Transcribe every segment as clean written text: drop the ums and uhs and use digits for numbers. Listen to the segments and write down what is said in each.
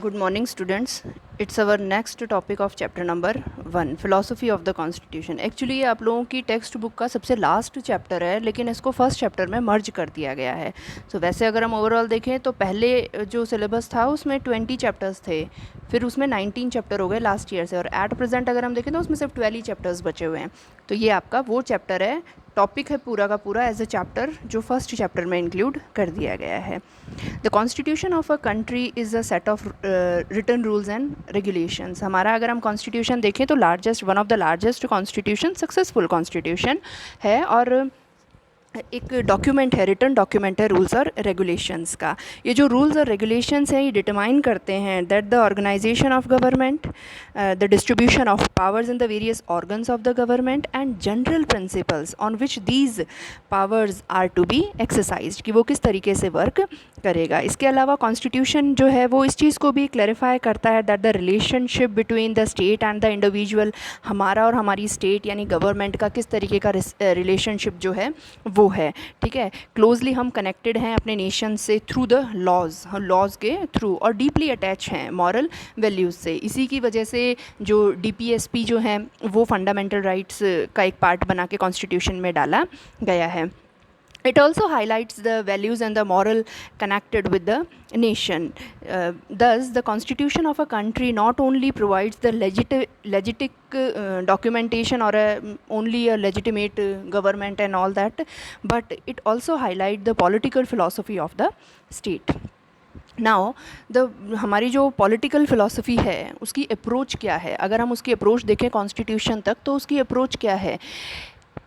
Good morning, students. It's our next topic of chapter number 1, philosophy of the constitution. Actually ये आप लोगों की text book का सबसे लास्ट चैप्टर है, लेकिन इसको फर्स्ट चैप्टर में मर्ज कर दिया गया है. वैसे अगर हम ओवरऑल देखें तो पहले जो सिलेबस था उसमें 20 चैप्टर्स थे, फिर उसमें 19 चैप्टर हो गए लास्ट ईयर से, और एट प्रेजेंट अगर हम देखें तो उसमें सिर्फ 12 ही चैप्टर्स बचे हुए हैं. तो ये आपका वो चैप्टर है, टॉपिक है पूरा का पूरा एज अ चैप्टर जो फर्स्ट चैप्टर में इंक्लूड कर दिया गया है. The constitution of a country is a set of written rules and regulations. हमारा अगर हम कॉन्स्टिट्यूशन देखें तो one of the largest constitution, successful constitution है, और एक डॉक्यूमेंट है, रिटन डॉक्यूमेंट है रूल्स और रेगुलेशंस का. ये जो रूल्स और रेगुलेशंस हैं ये डिटरमाइन करते हैं that the organisation of government, the distribution of powers in the various organs of the government and general principles on which these powers are to be exercised, कि वो किस तरीके से वर्क करेगा. इसके अलावा कॉन्स्टिट्यूशन जो है वो इस चीज़ को भी क्लैरिफाई करता है that the relationship between the state and the individual, हमारा और हमारी स्टेट यानी गवर्नमेंट का किस तरीके का रिलेशनशिप जो है वो है. ठीक है, क्लोजली हम कनेक्टेड हैं अपने नेशन से थ्रू द लॉज के थ्रू, और डीपली अटैच हैं मॉरल वैल्यूज़ से. इसी की वजह से जो DPSP जो है वो फंडामेंटल राइट्स का एक पार्ट बना के कॉन्स्टिट्यूशन में डाला गया है. It also highlights the values and the moral connected with the nation. Thus, the constitution of a country not only provides the legitimate documentation or only a legitimate government and all that, but it also highlights the political philosophy of the state. Now हमारी जो political philosophy है उसकी approach क्या है. अगर हम उसकी approach देखें कॉन्स्टिट्यूशन तक तो उसकी अप्रोच क्या है.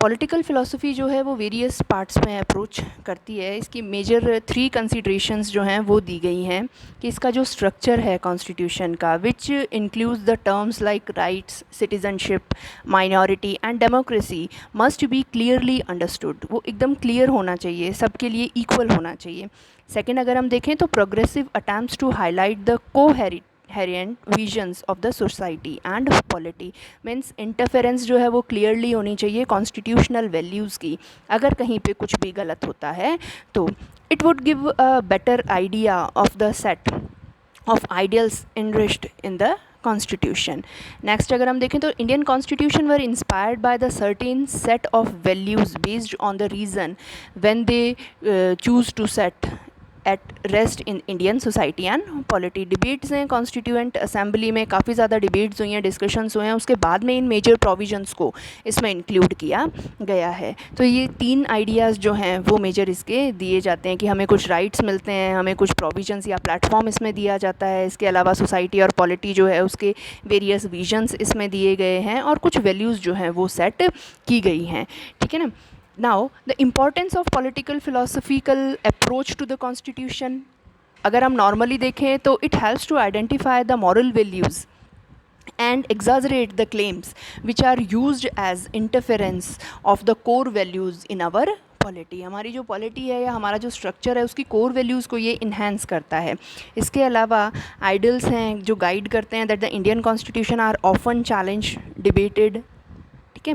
पॉलिटिकल फ़िलासफ़ी जो है वो वेरियस पार्ट्स में अप्रोच करती है. इसकी मेजर 3 कंसिड्रेशंस जो हैं वो दी गई हैं कि इसका जो स्ट्रक्चर है कॉन्स्टिट्यूशन का, which includes the terms like rights, citizenship, minority and democracy, must be clearly understood. वो एकदम क्लियर होना चाहिए, सबके लिए इक्वल होना चाहिए. सेकेंड, अगर हम देखें तो progressive attempts to highlight the coherent visions of the society and polity, means interference जो है वो क्लियरली होनी चाहिए कॉन्स्टिट्यूशनल वैल्यूज़ की. अगर कहीं पे कुछ भी गलत होता है तो it would give a better idea of the set of ideals enriched in the constitution. Next अगर हम देखें तो Indian constitution were inspired by the certain set of values based on the reason when they choose to set at rest in Indian society and polity. Debates हैं constituent assembly में, काफ़ी ज़्यादा debates हुई हैं, डिस्कशंस हुए हैं, उसके बाद में इन मेजर प्रोविजंस को इसमें इंक्लूड किया गया है. तो ये 3 आइडियाज़ जो हैं वो मेजर इसके दिए जाते हैं कि हमें कुछ राइट्स मिलते हैं, हमें कुछ प्रोविजंस या प्लेटफॉर्म इसमें दिया जाता है. इसके अलावा सोसाइटी और पॉलिटी जो है उसके वेरियस विजन्स इसमें दिए गए हैं और कुछ वैल्यूज़ जो हैं वो सेट की गई हैं. ठीक है ना. Now, the importance of political philosophical approach to the constitution, अगर हम normally देखें तो it helps to identify the moral values and exaggerate the claims which are used as interference of the core values in our polity. हमारी जो polity है या हमारा जो स्ट्रक्चर है उसकी कोर वैल्यूज़ को ये इन्हेंस करता है. इसके अलावा आइडल्स हैं जो गाइड करते हैं that the Indian constitution are often challenge, debated. ठीक है.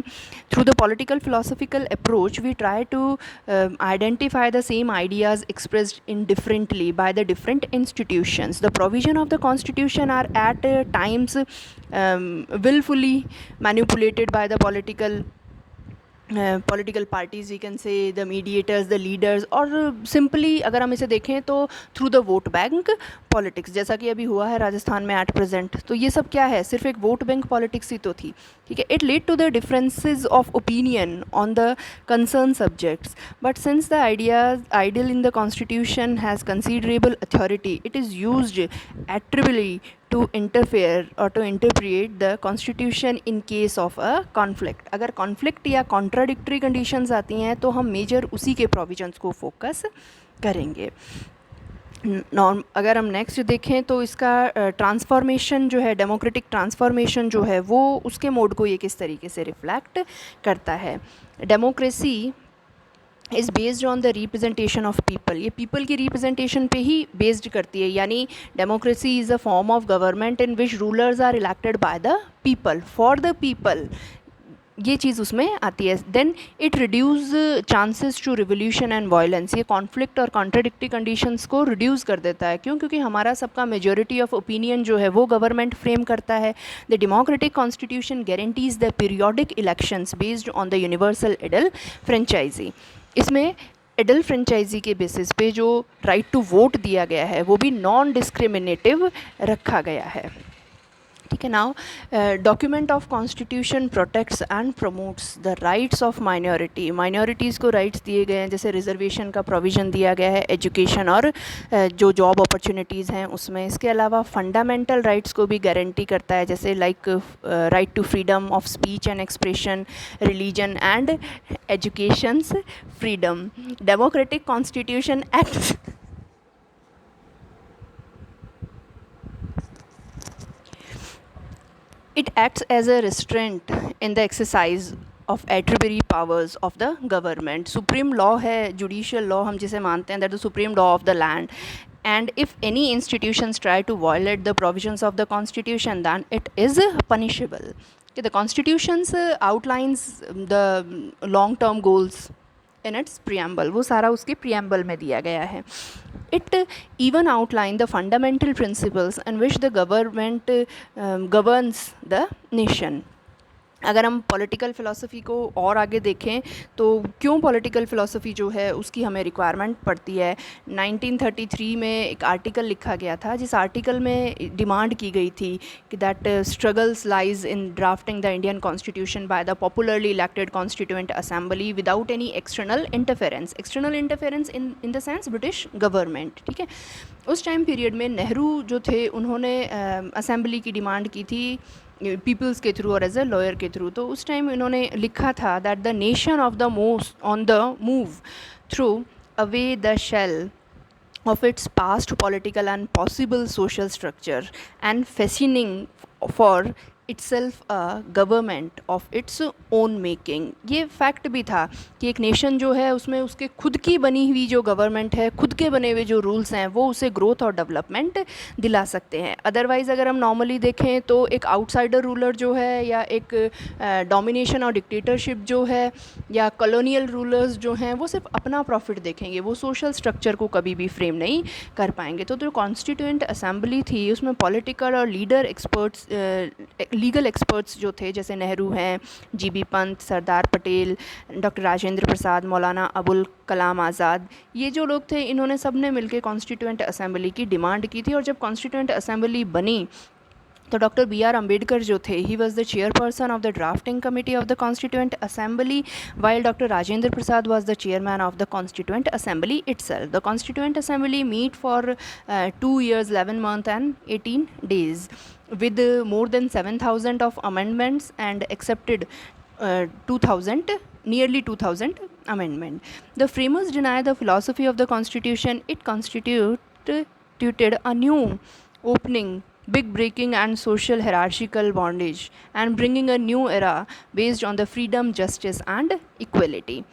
Through the political philosophical approach we try to identify the same ideas expressed in differently by the different institutions. The provision of the constitution are at times willfully manipulated by the political parties, we can say the mediators, the leaders, और simply अगर हम इसे देखें तो through the vote bank politics, जैसा कि अभी हुआ है राजस्थान में एट प्रेजेंट. तो ये सब क्या है, सिर्फ एक वोट बैंक पॉलिटिक्स ही तो थी. ठीक है. It lead to the differences of opinion on the concern subjects, but since the ideal in the constitution has considerable authority, it is used attributively to interfere or to interpret the constitution in case of a conflict. अगर conflict या contradictory conditions आती हैं तो हम major उसी के provisions को focus करेंगे. अगर हम नेक्स्ट देखें तो इसका ट्रांसफॉर्मेशन जो है, डेमोक्रेटिक ट्रांसफॉर्मेशन जो है वो उसके मोड को ये किस तरीके से रिफ्लेक्ट करता है. Democracy is based on the representation of people. ये पीपल की रिप्रेजेंटेशन पे ही बेस्ड करती है, यानी democracy is a form of government in which rulers are elected by the people for the people. ये चीज़ उसमें आती है। Then it reduce chances to revolution and violence, ये कॉन्फ्लिक्ट और कॉन्ट्राडिक्टरी कंडीशंस को रिड्यूस कर देता है। क्यों? क्योंकि हमारा सबका मेजॉरिटी ऑफ ओपिनियन जो है वो गवर्नमेंट फ्रेम करता है। The democratic constitution guarantees the periodic elections based on the universal adult franchise. इसमें एडल फ्रेंचाइजी के बेसिस पे जो राइट टू वोट दिया गया है वो भी नॉन डिस्क्रिमिनेटिव रखा गया है। ठीक है। Now document of constitution protects and promotes the rights of minority, minorities को राइट्स दिए गए हैं, जैसे रिजर्वेशन का प्रोविज़न दिया गया है एजुकेशन और जो जॉब अपॉर्चुनिटीज़ हैं उसमें। इसके अलावा फंडामेंटल राइट्स को भी गारंटी करता है, जैसे like right to freedom of speech and expression, religion and educations freedom. Democratic constitution act it acts as a restraint in the exercise of attributory powers of the government. Supreme law है, judicial law हम जिसे मानते हैं, that the supreme law of the land. And if any institutions try to violate the provisions of the constitution, then it is punishable. Okay, the constitutions outlines the long term goals in its preamble, वो सारा उसके preamble में दिया गया है। It even outline the fundamental principles in which the government governs the nation. अगर हम political philosophy को और आगे देखें तो क्यों पॉलिटिकल फ़िलासफ़ी जो है उसकी हमें रिक्वायरमेंट पड़ती है। 1933 में एक आर्टिकल लिखा गया था, जिस आर्टिकल में डिमांड की गई थी कि that struggles lies in drafting the Indian constitution by the popularly elected constituent assembly without any external interference. External interference in the sense British government. ठीक है। उस टाइम पीरियड में नेहरू जो थे उन्होंने असेंबली की डिमांड की थी पीपल्स के थ्रू और एज ए लॉयर के थ्रू। तो उस टाइम इन्होंने लिखा था that the nation of the most on the move through away the shell of its past political and possible social structure and fashioning for itself a government of its own making। ये fact भी था कि एक nation जो है उसमें उसके खुद की बनी हुई जो गवर्नमेंट है, खुद के बने हुए जो रूल्स हैं वो उसे ग्रोथ और डेवलपमेंट दिला सकते हैं। अदरवाइज़ अगर हम नॉर्मली देखें तो एक आउटसाइडर रूलर जो है या एक डोमिनेशन और डिक्टेटरशिप जो है या कॉलोनियल रूलर्स जो हैं वो सिर्फ अपना प्रॉफिट देखेंगे, वो सोशल स्ट्रक्चर को कभी भी फ्रेम नहीं कर पाएंगे। तो जो कॉन्स्टिट्यूएंट असेंबली थी उसमें पॉलिटिकल और लीडर एक्सपर्ट्स लीगल एक्सपर्ट्स जो थे, जैसे नेहरू हैं, जीबी पंत, सरदार पटेल, डॉक्टर राजेंद्र प्रसाद, मौलाना अबुल कलाम आज़ाद, ये जो लोग थे इन्होंने सब ने मिलकर कॉन्स्टिट्यूएंट असेंबली की डिमांड की थी। और जब कॉन्स्टिट्यूएंट असेंबली बनी तो डॉक्टर बी आर अम्बेडकर जो थे he was the chairperson of the drafting committee of the constituent assembly, while doctor Rajendra Prasad was the chairman of the constituent assembly itself. The Constituent Assembly meet for 2 years, 11 months and 18 days with more than 7,000 of amendments and accepted 2,000, nearly 2,000 amendment. The framers deny the philosophy of the Constitution. It constituted a new opening, big breaking and social hierarchical bondage, and bringing a new era based on the freedom, justice and equality.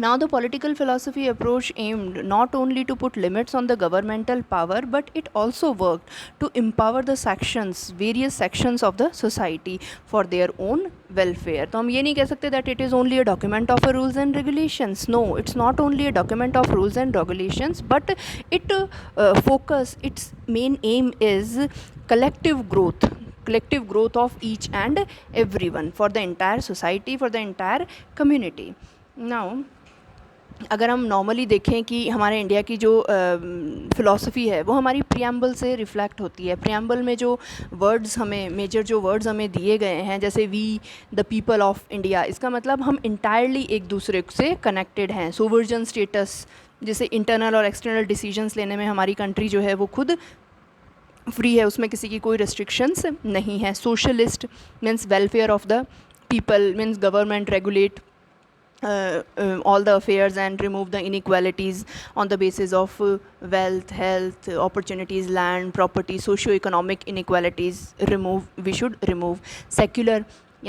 Now the political philosophy approach aimed not only to put limits on the governmental power, but it also worked to empower the sections, various sections of the society for their own welfare. तो हम ये नहीं कह सकते that it is only a document of rules and regulations. No, it's not only a document of rules and regulations, but it its main aim is collective growth of each and everyone, for the entire society, for the entire community. Now अगर हम normally देखें कि हमारे India की जो philosophy है वो हमारी प्रियम्बल से रिफ़्लेक्ट होती है। प्रियम्बल में जो वर्ड्स हमें मेजर जो वर्ड्स हमें दिए गए हैं, जैसे we the people of India, इसका मतलब हम इंटायरली एक दूसरे से कनेक्टेड हैं। सोवर्जन स्टेटस, जैसे इंटरनल और एक्सटर्नल डिसीजंस लेने में हमारी कंट्री जो है वो खुद फ्री है, उसमें किसी की कोई रिस्ट्रिक्शंस नहीं है। Socialist means welfare of the people, means government regulate all the affairs and remove the inequalities on the basis of wealth, health, opportunities, land, property, socio-economic inequalities we should remove. Secular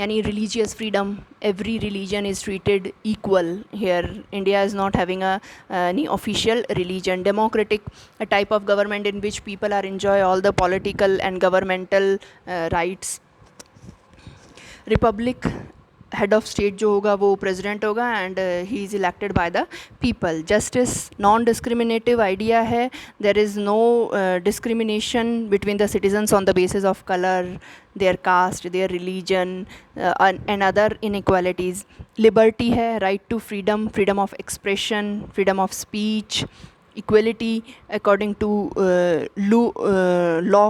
yani religious freedom, every religion is treated equal here. India is not having any official religion. Democratic, a type of government in which people are enjoy all the political and governmental rights. Republic, head of state जो होगा वो president होगा and he is elected by the people. Justice non discriminative idea है, there is no discrimination between the citizens on the basis of colour, their caste, their religion, and other inequalities. Liberty है, right to freedom, freedom of expression, freedom of speech, equality according to law,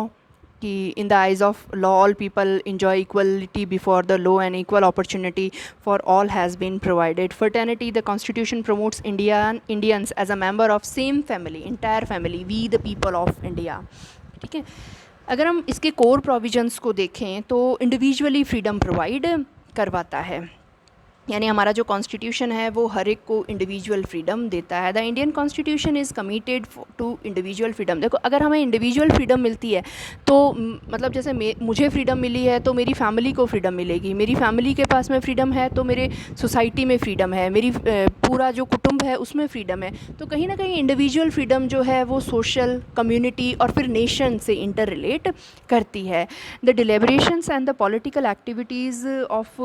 कि in the eyes of law all people enjoy equality before the law and equal opportunity for all has been provided. Fraternity, the constitution promotes Indians as a member of same family, entire family, we the people of India. ठीक है, अगर हम इसके core provisions को देखें तो individually freedom provide करवाता है, यानी हमारा जो कॉन्स्टिट्यूशन है वो हर एक को इंडिविजुअल फ्रीडम देता है। The Indian constitution is committed to individual freedom. देखो, अगर हमें इंडिविजुअल फ्रीडम मिलती है तो मतलब जैसे मुझे फ्रीडम मिली है तो मेरी फैमिली को फ्रीडम मिलेगी, मेरी फैमिली के पास में फ्रीडम है तो मेरे सोसाइटी में फ्रीडम है, मेरी पूरा जो कुटुंब है उसमें फ्रीडम है। तो कहीं ना कहीं इंडिविजुअल फ्रीडम जो है वो सोशल, कम्युनिटी और फिर नेशन से इंटर रिलेट करती है। The deliberations and the political activities of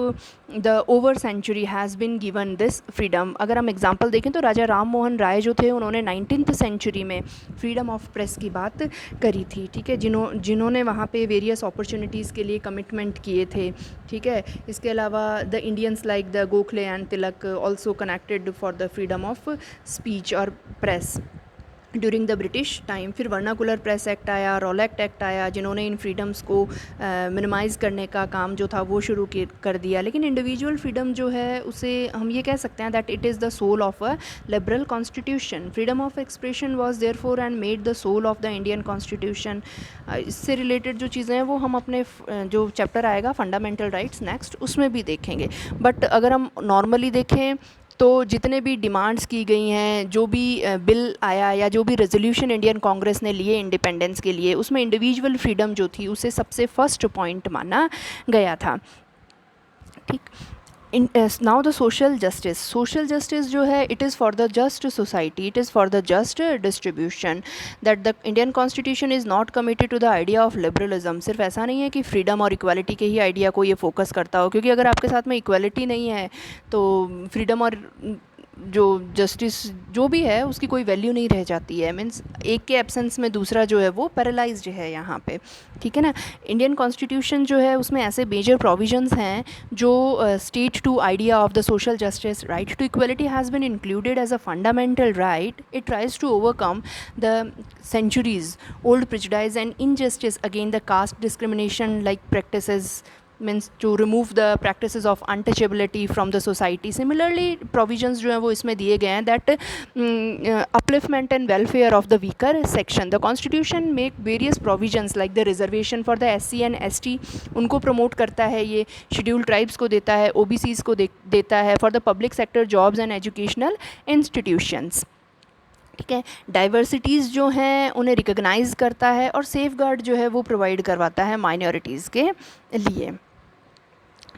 the over century has been given this freedom. अगर हम एग्जांपल देखें तो राजा राम मोहन राय जो थे उन्होंने 19th सेंचुरी में फ्रीडम ऑफ प्रेस की बात करी थी, ठीक है, जिन्होंने वहाँ पे वेरियस अपॉर्चुनिटीज़ के लिए कमिटमेंट किए थे, ठीक है। इसके अलावा the Indians like the Gokhale and Tilak also connected for the freedom of speech और press during the British time. फिर वर्नाकुलर प्रेस एक्ट आया, रॉलेक्ट एक्ट आया, जिन्होंने इन फ्रीडम्स को मिनिमाइज़ करने का काम जो था वो शुरू कर दिया। लेकिन इंडिविजुअल फ्रीडम जो है उसे हम ये कह सकते हैं that it is the soul of a liberal constitution. Freedom of expression was therefore and made the soul of the Indian constitution. इससे रिलेटेड जो चीज़ें हैं वो हम अपने जो चैप्टर आएगा फंडामेंटल राइट्स नेक्स्ट उसमें भी देखेंगे। बट अगर हम नॉर्मली देखें तो जितने भी डिमांड्स की गई हैं, जो भी बिल आया या जो भी रेजोल्यूशन इंडियन कांग्रेस ने लिए इंडिपेंडेंस के लिए, उसमें इंडिविजुअल फ्रीडम जो थी उसे सबसे फर्स्ट पॉइंट माना गया था, ठीक। नाउ द सोशल जस्टिस जो है it is for the just society, it is for the just distribution, that the Indian constitution is not committed to the idea of liberalism. सिर्फ ऐसा नहीं है कि फ्रीडम और इक्वालिटी के ही आइडिया को ये फोकस करता हो, क्योंकि अगर आपके साथ में इक्वालिटी नहीं है तो फ्रीडम और जो जस्टिस जो भी है उसकी कोई वैल्यू नहीं रह जाती है। मीन्स एक के एब्सेंस में दूसरा जो है वो पैरालाइज्ड है यहाँ पे, ठीक है ना। इंडियन कॉन्स्टिट्यूशन जो है उसमें ऐसे मेजर प्रोविजंस हैं जो state to idea of the social justice, right to equality has been included as a fundamental right. It tries to overcome the centuries old prejudice and injustice against the caste discrimination like practices, means to remove the practices of untouchability from the society. Similarly provisions जो हैं वो इसमें दिए गए हैं that upliftment and welfare of the weaker section. The constitution make various provisions like the reservation for the SC and ST, उनको promote करता है, ये scheduled tribes को देता है, OBCs को देता है, for the public sector jobs and educational institutions, ठीक है। डाइवर्सिटीज़ जो हैं उन्हें रिकग्नाइज़ करता है और सेफ गार्ड जो है वो प्रोवाइड करवाता है माइनॉरिटीज़ के लिए,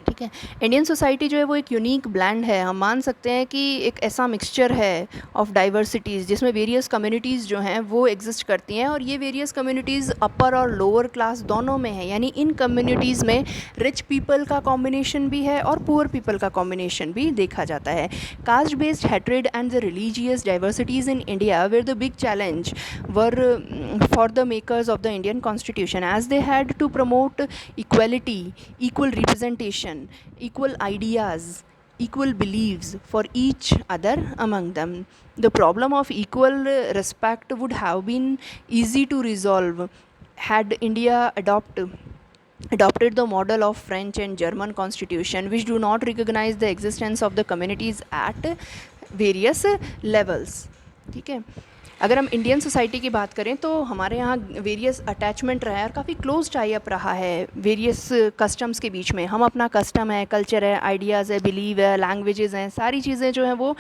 ठीक है। इंडियन सोसाइटी जो है वो एक यूनिक ब्लेंड है, हम मान सकते हैं कि एक ऐसा मिक्सचर है ऑफ डाइवर्सिटीज़ जिसमें वेरियस कम्युनिटीज़ जो हैं वो एग्जिस्ट करती हैं, और ये वेरियस कम्युनिटीज़ अपर और लोअर क्लास दोनों में है, यानी इन कम्युनिटीज़ में रिच पीपल का कॉम्बिनेशन भी है और पुअर पीपल का कॉम्बिनेशन भी देखा जाता है। Caste based hatred and the religious diversities in India were the big challenge were for the makers of the Indian constitution as they had to promote equality, equal representation, equal ideas, equal beliefs for each other among them. The problem of equal respect would have been easy to resolve had India adopted the model of French and German constitution, which do not recognize the existence of the communities at various levels, ठीक है। अगर हम Indian society की बात करें तो हमारे यहाँ वेरियस अटैचमेंट रहा है और काफ़ी क्लोज टाई अप रहा है वेरियस कस्टम्स के बीच में। हम अपना कस्टम है, कल्चर है, आइडियाज़ है, बिलीव है, लैंग्वेजेस हैं, सारी चीज़ें जो हैं वो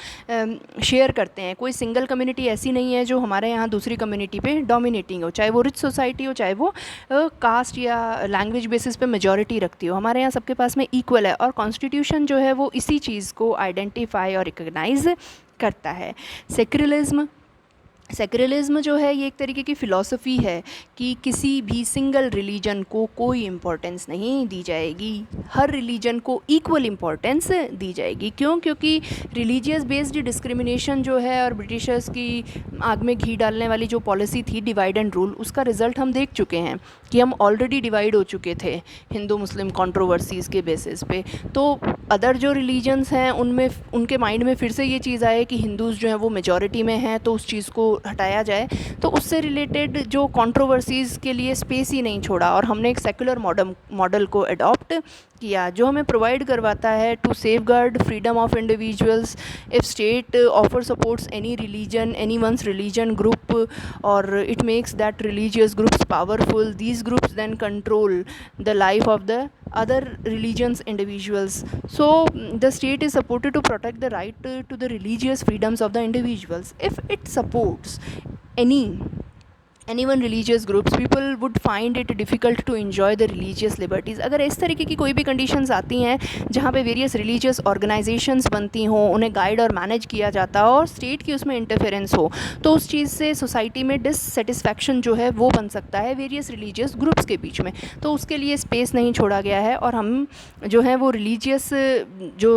शेयर करते हैं। कोई सिंगल कम्युनिटी ऐसी नहीं है जो हमारे यहाँ दूसरी कम्युनिटी पे डोमिनेटिंग हो, चाहे वो रिच सोसाइटी हो, चाहे वो कास्ट या लैंग्वेज बेसिस पे मेजॉरिटी रखती हो। हमारे यहाँ सबके पास में इक्वल है, और कॉन्स्टिट्यूशन जो है वो इसी चीज़ को आइडेंटिफाई और रिकग्नाइज़ करता है। सेक्युलरिज्म सेक्युलरिज्म जो है ये एक तरीके की फ़िलॉसफी है कि किसी भी सिंगल रिलीजन को कोई इम्पोर्टेंस नहीं दी जाएगी, हर रिलीजन को इक्वल इम्पोर्टेंस दी जाएगी। क्यों? क्योंकि रिलीजियस बेस्ड डिस्क्रिमिनेशन जो है और ब्रिटिशर्स की आग में घी डालने वाली जो पॉलिसी थी डिवाइड एंड रूल, उसका रिज़ल्ट हम देख चुके हैं कि हम ऑलरेडी डिवाइड हो चुके थे हिंदू मुस्लिम कंट्रोवर्सीज़ के बेसिस पे। तो अदर जो रिलीजन्स हैं उनमें उनके माइंड में फिर से ये चीज़ आए कि हिंदूज़ जो हैं वो मेजॉरिटी में हैं, तो उस चीज़ को हटाया जाए। तो उससे रिलेटेड जो कंट्रोवर्सीज़ के लिए स्पेस ही नहीं छोड़ा और हमने एक सेक्युलर मॉडल को अडॉप्ट किया जो हमें प्रोवाइड करवाता है to safeguard freedom of individuals. If state offer supports any religion, any ones religion group, और it makes that religious groups powerful, these groups then control the life of the other religions individuals. So the state is supported to protect the right to the religious freedoms of the individuals. If it supports any one religious groups, people would find it difficult to enjoy the religious liberties. अगर इस तरीके की कोई भी conditions आती हैं जहाँ पे वेरियस रिलीजियस ऑर्गेनाइजेशंस बनती हों, उन्हें गाइड और मैनेज किया जाता हो और स्टेट की उसमें इंटरफेरेंस हो, तो उस चीज़ से सोसाइटी में डिससेटिस्फैक्शन जो है वो बन सकता है वेरियस रिलीजियस ग्रुप्स के बीच में। तो उसके लिए स्पेस नहीं छोड़ा गया है और हम जो है वो रिलीजियस जो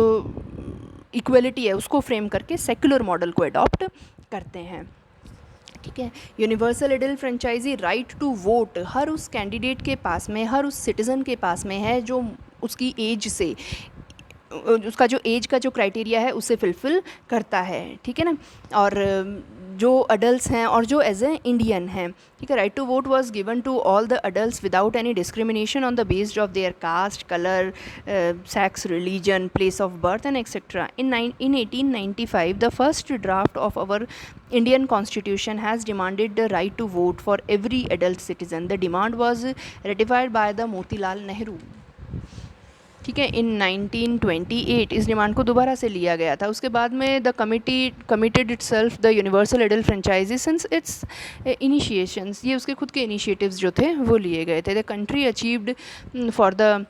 इक्वलिटी है उसको फ्रेम करके सेक्युलर मॉडल को अडॉप्ट करते हैं। ठीक है, universal adult franchisee right to vote हर उस कैंडिडेट के पास में, हर उस सिटीज़न के पास में है जो उसकी एज से, उसका जो एज का जो क्राइटेरिया है उसे फुलफ़िल करता है। ठीक है ना, और जो अडल्ट्स हैं और जो एज ए इंडियन हैं। ठीक है, right to vote was given to all the adults without any discrimination on the based of their caste, colour, sex, religion, place of birth and etcetera. in 1895 the first draft of our Indian constitution has demanded the right to vote for every adult citizen. The demand was ratified by the Motilal Nehru. ठीक है, इन 1928 इस demand को दोबारा से लिया गया था। उसके बाद में the committee committed itself the universal adult franchise since its initiations, ये उसके खुद के इनिशिएटिव्स जो थे वो लिए गए थे। The country achieved for the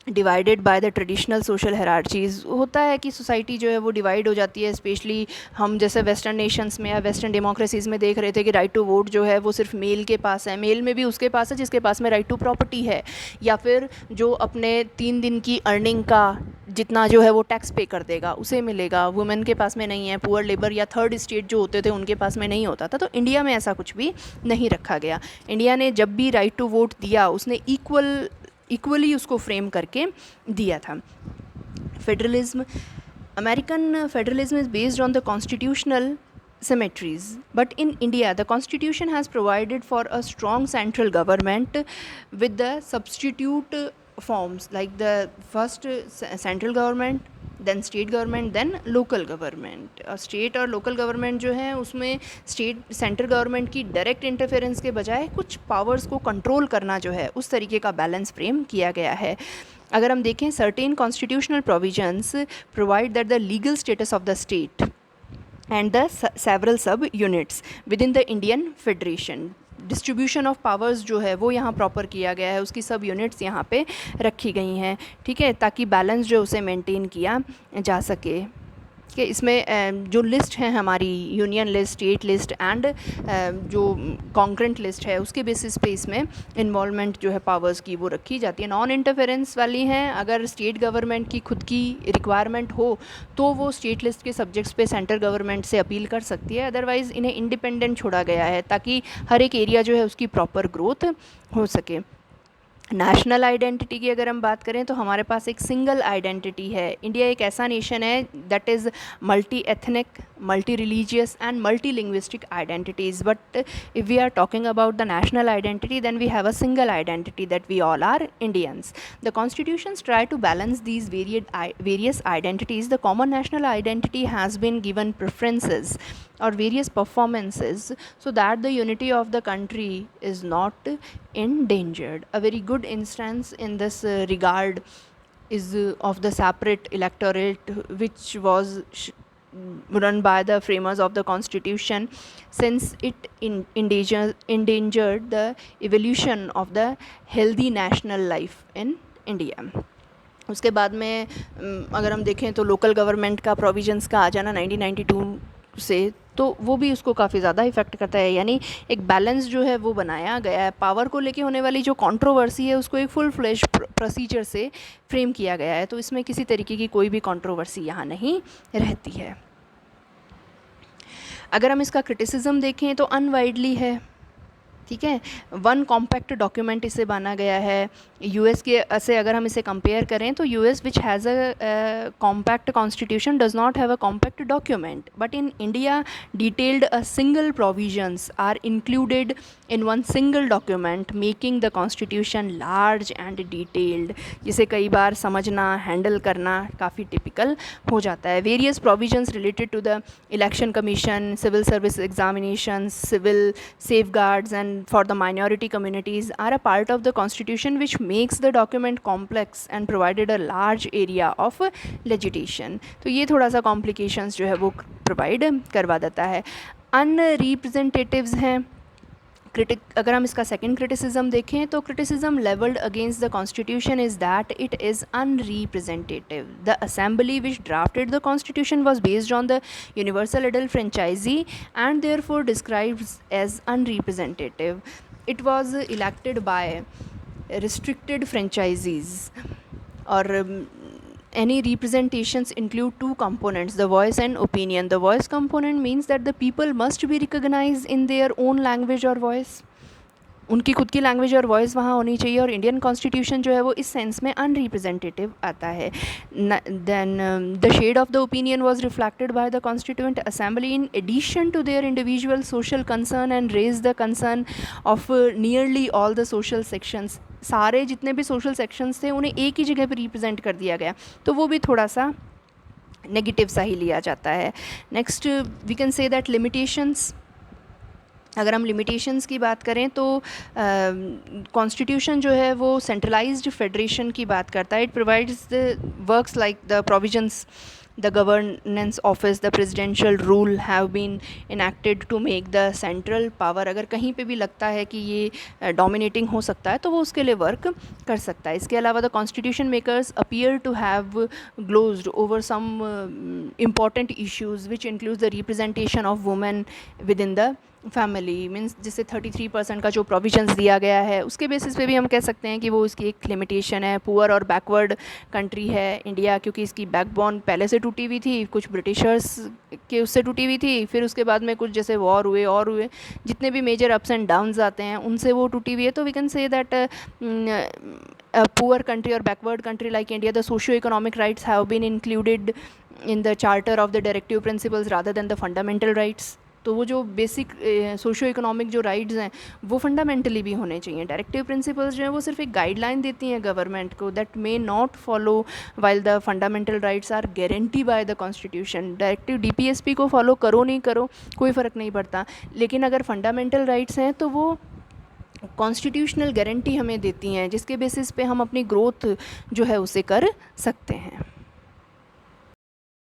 divided by the traditional social hierarchies. होता है कि सोसाइटी जो है वो डिवाइड हो जाती है, स्पेशली हम जैसे वेस्टर्न नेशंस में या वेस्टर्न डेमोक्रेसीज़ में देख रहे थे कि राइट टू वोट जो है वो सिर्फ मेल के पास है, मेल में भी उसके पास है जिसके पास में राइट टू प्रॉपर्टी है, या फिर जो अपने 3 दिन की अर्निंग का जितना जो है वो टैक्स पे कर देगा उसे मिलेगा, वुमेन के पास में नहीं है, पुअर लेबर या थर्ड स्टेट जो होते थे उनके पास में नहीं होता था। तो इंडिया में ऐसा कुछ भी नहीं रखा गया। इंडिया ने जब भी राइट टू वोट दिया उसने इक्वली उसको फ्रेम करके दिया था। Federalism, American federalism is based on the constitutional symmetries, but in India the constitution has provided for a strong central government with the substitute forms like the first central government, then state government, then local government. State और local government जो है उसमें state central government की direct interference के बजाय कुछ powers को control करना जो है उस तरीके का बैलेंस फ्रेम किया गया है। अगर हम देखें, certain constitutional provisions provide that the legal status of the state and the several sub units within the Indian Federation, distribution of powers जो है वो यहाँ प्रॉपर किया गया है, उसकी सब यूनिट्स यहाँ पे रखी गई हैं। ठीक है, ताकि बैलेंस जो उसे मेंटेन किया जा सके। कि इसमें जो लिस्ट है हमारी union list, state list and जो कॉन्करेंट लिस्ट है उसके बेसिस पे इसमें इन्वॉल्वमेंट जो है पावर्स की वो रखी जाती है। नॉन इंटरफेरेंस वाली हैं, अगर स्टेट गवर्नमेंट की खुद की रिक्वायरमेंट हो तो वो स्टेट लिस्ट के सब्जेक्ट्स पे सेंट्रल गवर्नमेंट से अपील कर सकती है, अदरवाइज़ इन्हें इंडिपेंडेंट छोड़ा गया है ताकि हर एक एरिया जो है उसकी प्रॉपर ग्रोथ हो सके। नेशनल आइडेंटिटी की अगर हम बात करें तो हमारे पास एक सिंगल आइडेंटिटी है। इंडिया एक ऐसा नेशन है that is multi ethnic, multi religious and multi linguistic identities, but if we are talking about the national identity then we have a single identity that we all are Indians. The constitutions try to balance these various identities. The common national identity has been given preferences or various performances so that the unity of the country is not endangered. A very good instance in this regard is of the separate electorate which was run by the framers of the constitution, since it endangered the evolution of the healthy national life in India. उसके बाद में अगर हम देखें तो local government का provisions का आ जाना 1992 से तो वो भी उसको काफ़ी ज़्यादा इफ़ेक्ट करता है। यानी एक बैलेंस जो है वो बनाया गया है, पावर को लेके होने वाली जो कंट्रोवर्सी है उसको एक फुल फ्लेश प्रोसीजर से फ्रेम किया गया है, तो इसमें किसी तरीके की कोई भी कंट्रोवर्सी यहाँ नहीं रहती है। अगर हम इसका क्रिटिसिज्म देखें तो अनवाइडली है, ठीक है। वन कॉम्पैक्ट डॉक्यूमेंट इसे माना गया है। यूएस के से अगर हम इसे कंपेयर करें तो US which has a compact constitution does not have a compact document, but in India detailed a single provisions are included in one single document making the constitution large and detailed, जिसे कई बार समझना handle करना काफ़ी typical हो जाता है। Various provisions related to the election commission, civil service examination, civil safeguards and for the minority communities are a part of the constitution which makes the document complex and provided a large area of legislation। तो ये थोड़ा सा complications जो है वो provide करवा देता है। unrepresentatives हैं। अगर हम इसका सेकेंड क्रिटिसिज्म देखें तो criticism levelled against the constitution is that it is unrepresentative. The assembly which drafted the constitution was based on the universal adult franchisee and therefore described as unrepresentative. It was elected by restricted franchisees, or any representations include two components, the voice and opinion. The voice component means that the people must be recognized in their own language or voice, उनकी खुद की language और voice वहाँ होनी चाहिए, और Indian constitution जो है वो इस सेंस में अनरिप्रेजेंटेटिव आता है। Then the shade of the opinion was reflected by the constituent assembly in addition to their individual social concern and raise the concern of nearly all the social sections. सारे जितने भी social sections थे उन्हें एक ही जगह पर represent कर दिया गया, तो वो भी थोड़ा सा नेगेटिव सा ही लिया जाता है। Next we can say that limitations. अगर हम लिमिटेशंस की बात करें तो कॉन्स्टिट्यूशन जो है वो सेंट्रलाइज्ड फेडरेशन की बात करता है। It provides the works like the provisions, the governance office, the presidential rule have been enacted to make the central power. अगर कहीं पे भी लगता है कि ये डोमिनेटिंग हो सकता है तो वो उसके लिए वर्क कर सकता है। इसके अलावा the constitution makers appear to have glossed over some important issues which include the representation of women within the family. Means जिससे 33% का जो प्रोविजंस दिया गया है उसके बेसिस पे भी हम कह सकते हैं कि वो इसकी एक लिमिटेशन है। पुअर और बैकवर्ड कंट्री है इंडिया, क्योंकि इसकी बैकबोन पहले से टूटी हुई थी, कुछ ब्रिटिशर्स के उससे टूटी हुई थी, फिर उसके बाद में कुछ जैसे वॉर हुए और हुए, जितने भी मेजर अप्स एंड डाउन्स आते हैं उनसे वो टूटी हुई है। तो we can say that poor country और backward country like India, the socio economic rights have been included in the charter of the directive principles rather than the fundamental rights. तो वो जो बेसिक सोशो इकोनॉमिक जो rights हैं वो fundamentally भी होने चाहिए। डायरेक्टिव प्रिंसिपल्स जो हैं वो सिर्फ एक गाइडलाइन देती हैं गवर्नमेंट को, that may not follow while the fundamental rights are guarantee by the constitution. Directive DPSP को फॉलो करो नहीं करो कोई फ़र्क नहीं पड़ता, लेकिन अगर फंडामेंटल राइट्स हैं तो वो कॉन्स्टिट्यूशनल गारंटी हमें देती हैं, जिसके बेसिस पे हम अपनी ग्रोथ जो है उसे कर सकते हैं।